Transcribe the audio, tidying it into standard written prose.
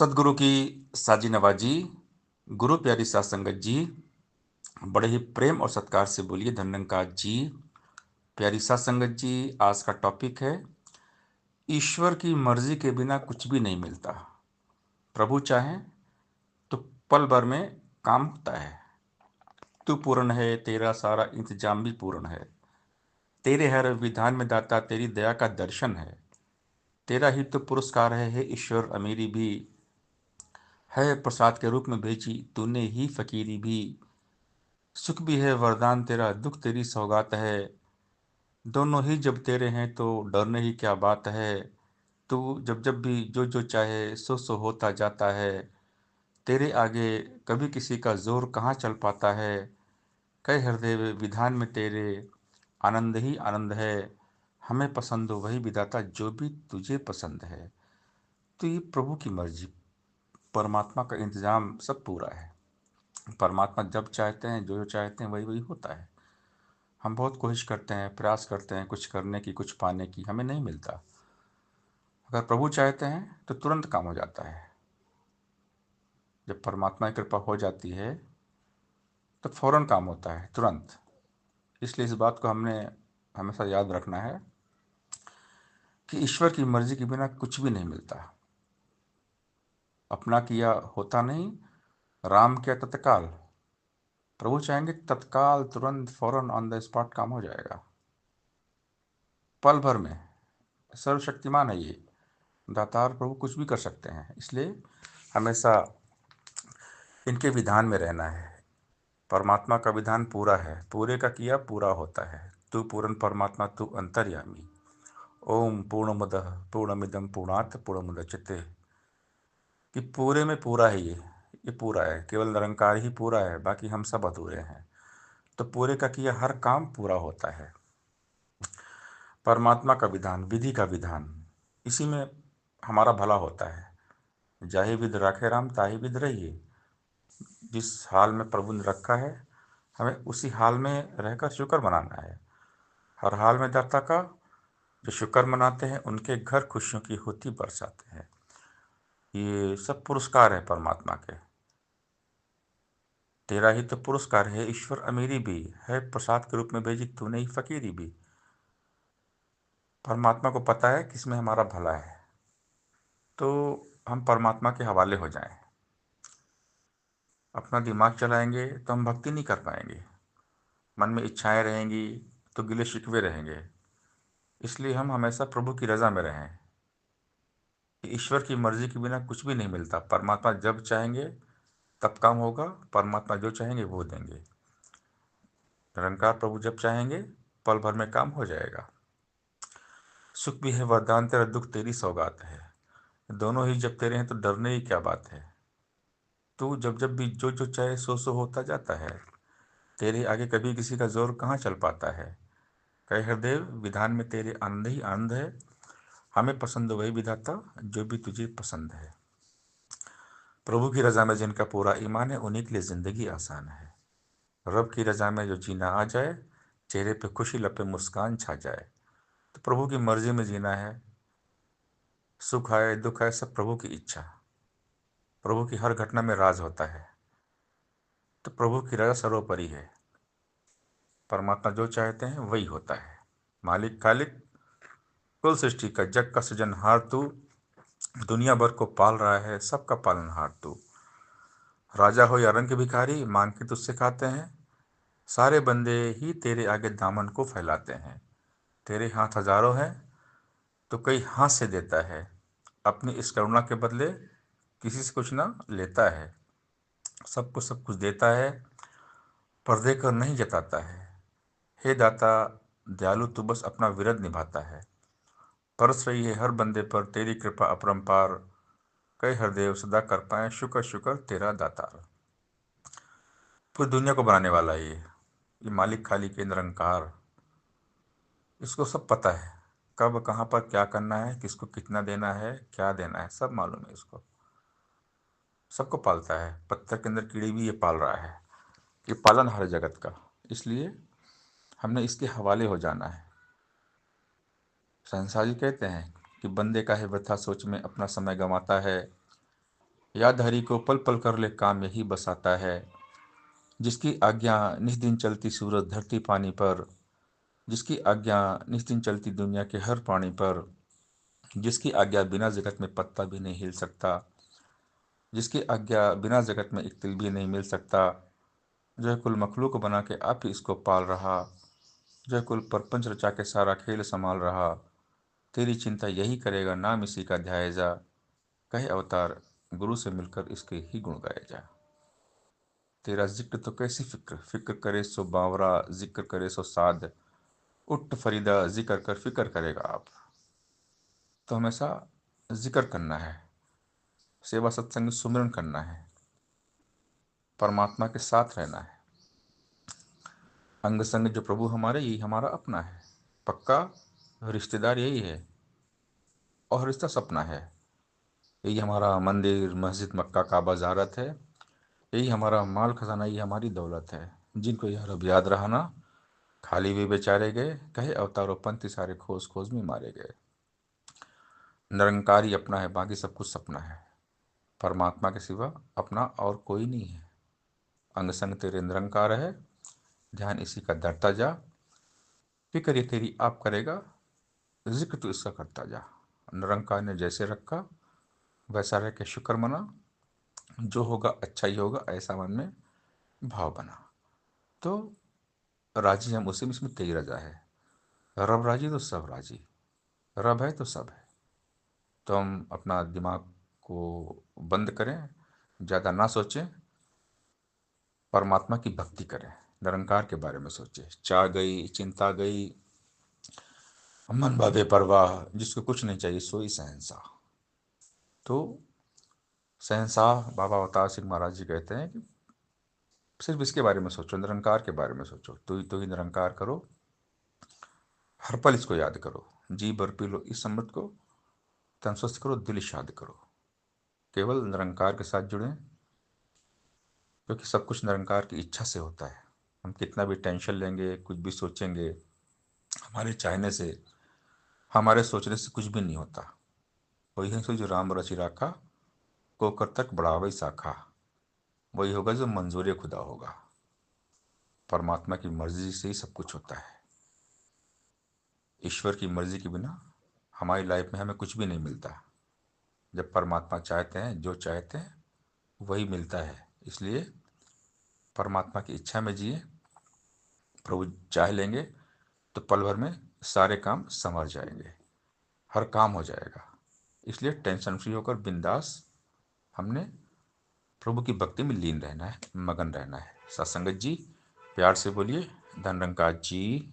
सदगुरु की साजी नवाजी, गुरु प्यारी सात संगत जी, बड़े ही प्रेम और सत्कार से बोलिए धन्यंकार जी। प्यारी सात संगत जी, आज का टॉपिक है ईश्वर की मर्जी के बिना कुछ भी नहीं मिलता। प्रभु चाहे तो पल भर में काम होता है। तू पूर्ण है, तेरा सारा इंतजाम भी पूर्ण है। तेरे हर विधान में दाता तेरी दया का दर्शन है। तेरा ही तो पुरस्कार है, हे ईश्वर अमीरी भी है प्रसाद के रूप में भेजी तूने ही फकीरी भी। सुख भी है वरदान तेरा, दुख तेरी सौगात है। दोनों ही जब तेरे हैं तो डरने ही क्या बात है। तू जब जब भी जो जो चाहे सो सो होता जाता है। तेरे आगे कभी किसी का जोर कहाँ चल पाता है। कई हृदय विधान में तेरे आनंद ही आनंद है। हमें पसंद हो वही विधाता जो भी तुझे पसंद है। तो ये प्रभु की मर्जी, परमात्मा का इंतजाम सब पूरा है। परमात्मा जब चाहते हैं जो जो चाहते हैं वही वही होता है। हम बहुत कोशिश करते हैं, प्रयास करते हैं कुछ करने की, कुछ पाने की, हमें नहीं मिलता। अगर प्रभु चाहते हैं तो तुरंत काम हो जाता है। जब परमात्मा की कृपा हो जाती है तो फौरन काम होता है, तुरंत। इसलिए इस बात को हमने हमेशा याद रखना है कि ईश्वर की मर्जी के बिना कुछ भी नहीं मिलता। अपना किया होता नहीं, राम किया तत्काल। प्रभु चाहेंगे तत्काल, तुरंत, फौरन, ऑन द स्पॉट काम हो जाएगा, पल भर में। सर्वशक्तिमान है ये दातार प्रभु, कुछ भी कर सकते हैं। इसलिए हमेशा इनके विधान में रहना है। परमात्मा का विधान पूरा है, पूरे का किया पूरा होता है। तू पूर्ण परमात्मा, तू अंतर्यामी। ओम पूर्णमदः पूर्णमिदं पूर्णात् पूर्णमुदच्यते। कि पूरे में पूरा है ये पूरा है, केवल निरंकार ही पूरा है, बाकी हम सब अधूरे हैं। तो पूरे का किया हर काम पूरा होता है। परमात्मा का विधान, विधि का विधान, इसी में हमारा भला होता है। जाहि विधि राखे राम ताहि विधि रहिए। जिस हाल में प्रभु ने रखा है, हमें उसी हाल में रहकर शुक्र मनाना है। हर हाल में दाता का जो शुक्र मनाते हैं उनके घर खुशियों की होती बरसाते हैं। ये सब पुरस्कार है परमात्मा के। तेरा ही तो पुरस्कार है ईश्वर अमीरी भी है प्रसाद के रूप में भेजी तूने ही फकीरी भी। परमात्मा को पता है किसमें हमारा भला है, तो हम परमात्मा के हवाले हो जाएं। अपना दिमाग चलाएंगे तो हम भक्ति नहीं कर पाएंगे। मन में इच्छाएं रहेंगी तो गिले शिकवे रहेंगे। इसलिए हम हमेशा प्रभु की रज़ा में रहें कि ईश्वर की मर्जी के बिना कुछ भी नहीं मिलता। परमात्मा जब चाहेंगे तब काम होगा, परमात्मा जो चाहेंगे वो देंगे। निरंकार प्रभु जब चाहेंगे पल भर में काम हो जाएगा। सुख भी है वरदान तेरा, दुख तेरी सौगात है। दोनों ही जब तेरे हैं तो डरने की क्या बात है। तू जब जब भी जो जो चाहे सो सो होता जाता है। तेरे आगे कभी किसी का जोर कहाँ चल पाता है। कहे हृदय विधान में तेरे आनंद ही आनंद है। हमें पसंद वही विधाता जो भी तुझे पसंद है। प्रभु की रजा में जिनका पूरा ईमान है उन्हीं के लिए जिंदगी आसान है। रब की रजा में जो जीना आ जाए, चेहरे पे खुशी लपे मुस्कान छा जाए। तो प्रभु की मर्जी में जीना है। सुख आए दुख आए सब प्रभु की इच्छा। प्रभु की हर घटना में राज होता है। तो प्रभु की रजा सर्वोपरि है। परमात्मा जो चाहते हैं वही होता है। मालिक खालिक कुल सृष्टि का जग का सृजनहार तू। दुनिया भर को पाल रहा है, सबका पालनहार तू। राजा हो या रंग भिखारी मांग के तुझसे खाते हैं। सारे बंदे ही तेरे आगे दामन को फैलाते हैं। तेरे हाथ हजारों हैं तो कई हाथ से देता है। अपनी इस करुणा के बदले किसी से कुछ ना लेता है। सबको सब कुछ देता है, पर देकर नहीं जताता है। हे दाता दयालु तू बस अपना विरद निभाता है। बरस रही है हर बंदे पर तेरी कृपा अपरंपार। कई हृदय सदा कर पाए शुक्र शुक्र तेरा दातार। पूरी दुनिया को बनाने वाला है ये मालिक खाली के निरंकार। इसको सब पता है, कब कहाँ पर क्या करना है, किसको कितना देना है, क्या देना है, सब मालूम है इसको। सबको पालता है, पत्थर के अंदर कीड़ी भी ये पाल रहा है। ये पालन हर जगत का। इसलिए हमने इसके हवाले हो जाना है। संसार जी कहते हैं कि बंदे का है वृथा सोच में अपना समय गंवाता है। याद हरि को पल पल कर ले काम यही बस आता है। जिसकी आज्ञा निस दिन चलती सूरज धरती पानी पर, जिसकी आज्ञा निस दिन चलती दुनिया के हर प्राणी पर, जिसकी आज्ञा बिना जगत में पत्ता भी नहीं हिल सकता, जिसकी आज्ञा बिना जगत में एक तिल भी नहीं मिल सकता, जो है कुल मखलूक बना के आप ही इसको पाल रहा, जो है कुल परपंच रचा के सारा खेल संभाल रहा, तेरी चिंता यही करेगा नाम इसी का ध्याय जा, कहे अवतार गुरु से मिलकर इसके ही गुण गाए जा। तेरा जिक्र तो कैसी फिक्र, फिक्र करे सो बावरा, जिक्र करे सो साध, उठ फरीदा जिक्र कर फिक्र करेगा आप। तो हमेशा जिक्र करना है, सेवा सत्संग सुमिरन करना है, परमात्मा के साथ रहना है। अंग संग जो प्रभु हमारे, यही हमारा अपना है, पक्का रिश्तेदार यही है, और रिश्ता सपना है। यही हमारा मंदिर मस्जिद मक्का काबा ज़ारत है, यही हमारा माल खजाना, यही हमारी दौलत है। जिनको यह रब याद रहा ना, खाली भी बेचारे गए, कहे अवतारों पंथी सारे खोज खोज में मारे गए। निरंकार ही अपना है, बाकी सब कुछ सपना है। परमात्मा के सिवा अपना और कोई नहीं है। अंग संग तेरे निरंकार है, ध्यान इसी का धरता जा, फिक्र ये तेरी आप करेगा, जिक्र तू इसका करता जा। निरंकार ने जैसे रखा वैसा रह के शुक्र मना, जो होगा अच्छा ही होगा ऐसा मन में भाव बना। तो राजी हम उसी में, इसमें तेरी रजा है। रब राजी तो सब राजी, रब है तो सब है। तो हम अपना दिमाग को बंद करें, ज़्यादा ना सोचें, परमात्मा की भक्ति करें, निरंकार के बारे में सोचें। चाह गई चिंता गई, मन बा बेपरवाह, जिसको कुछ नहीं चाहिए सोई शहंशाह। तो शहंशाह बाबा अवतार सिंह महाराज जी कहते हैं कि सिर्फ इसके बारे में सोचो, निरंकार के बारे में सोचो, तो ही निरंकार करो, हर पल इसको याद करो, जी भर पी लो इस अमृत को, तन स्वस्थ करो दिल शाद करो। केवल निरंकार के साथ जुड़ें, क्योंकि सब कुछ निरंकार की इच्छा से होता है। हम कितना भी टेंशन लेंगे, कुछ भी सोचेंगे, हमारे चाहने से, हमारे सोचने से कुछ भी नहीं होता। वही है सो जो राम रचि राखा, को कर तक बढ़ावे साखा, वही होगा जो मंजूर खुदा होगा। परमात्मा की मर्जी से ही सब कुछ होता है। ईश्वर की मर्जी के बिना हमारी लाइफ में हमें कुछ भी नहीं मिलता। जब परमात्मा चाहते हैं, जो चाहते हैं वही मिलता है। इसलिए परमात्मा की इच्छा में जिए, प्रभु चाह लेंगे तो पल भर में सारे काम संवर जाएंगे, हर काम हो जाएगा। इसलिए टेंशन फ्री होकर बिंदास हमने प्रभु की भक्ति में लीन रहना है, मगन रहना है। सत्संगत जी प्यार से बोलिए, धन रंग जी